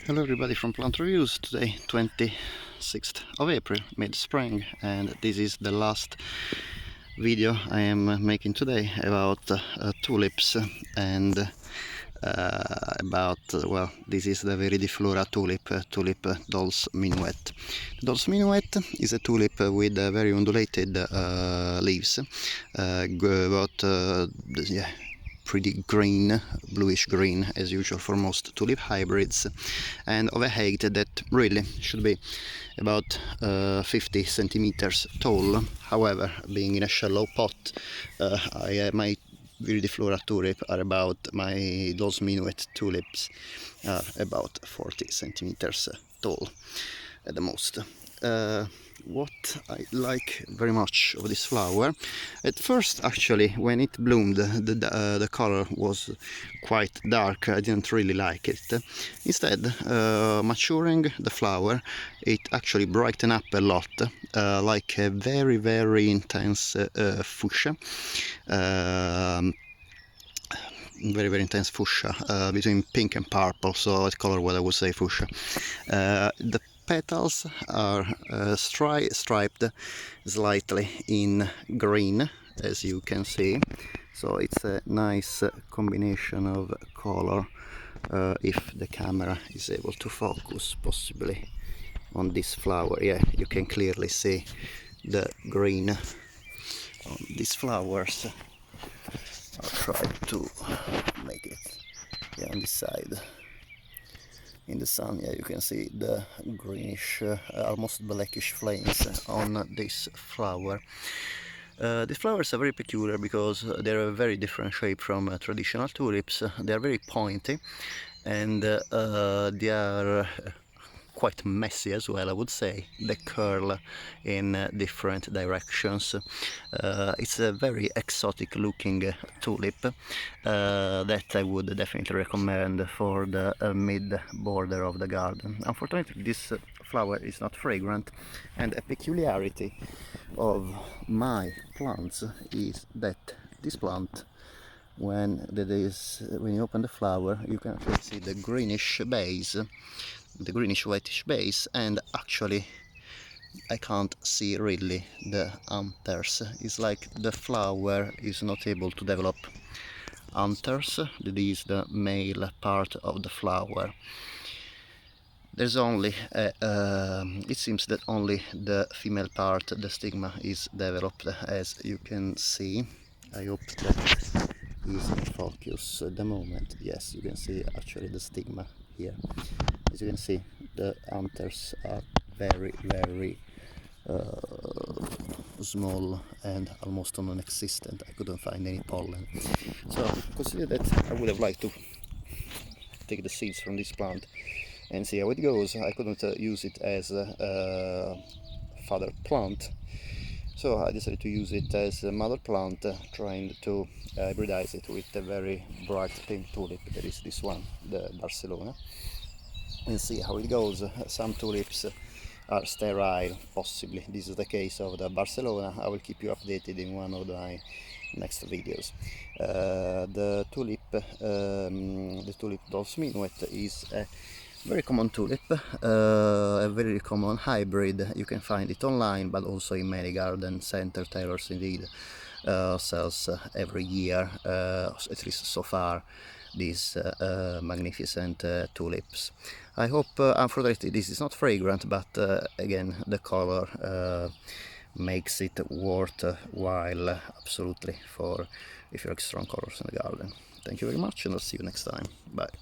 Hello everybody from Plant Reviews. Today 26th of April, mid-spring, and this is the last video I am making today about tulips and well, this is the Viridiflora Tulip, Tulip Dolls Minuet. Dolls Minuet is a tulip with very undulated leaves, pretty green, bluish green as usual for most tulip hybrids, and of a height that really should be about 50 centimeters tall. However, being in a shallow pot, my Viridiflora tulip are about, my Dolls Minuet tulips are about 40 centimeters tall at the most. What I like very much of this flower, at first actually when it bloomed the color was quite dark. I didn't really like it. Instead, maturing the flower, it actually brightened up a lot, like a very intense fuchsia. Very intense fuchsia, between pink and purple, so that color what I would say fuchsia. The petals are striped slightly in green, as you can see, so it's a nice combination of color, if the camera is able to focus possibly on this flower. Yeah, you can clearly see the green on these flowers. I'll try to make it, yeah, on this side. In the sun, yeah, you can see the greenish, almost blackish flames on this flower. These flowers are very peculiar because they're a very different shape from traditional tulips. They are very pointy, and they are quite messy as well, I would say. They curl in different directions. It's a very exotic looking tulip that I would definitely recommend for the mid border of the garden. Unfortunately, this flower is not fragrant, and a peculiarity of my plants is that this plant, when you open the flower, you can actually see the greenish base, the greenish whitish base, and actually I can't see really the anthers. It's like the flower is not able to develop anthers. That is the male part of the flower. There's only it seems that only the female part, the stigma, is developed, as you can see. I hope that is in focus at the moment. Yes, you can see actually the stigma here. As you can see, the anthers are very small and almost non-existent. I couldn't find any pollen. So consider that I would have liked to take the seeds from this plant and see how it goes. I couldn't use it as a father plant, so I decided to use it as a mother plant, trying to hybridize it with a very bright pink tulip. That is this one, the Barcelona, and see how it goes. Some tulips are sterile, possibly. This is the case of the Barcelona. I will keep you updated in one of my next videos. The tulip Dolls Minuet is a very common tulip, a very common hybrid. You can find it online, but also in many garden center tailors indeed sells every year, at least so far, these magnificent tulips. I hope, unfortunately, this is not fragrant, but again, the color makes it worthwhile, absolutely, for if you like strong colors in the garden. Thank you very much, and I'll see you next time. Bye.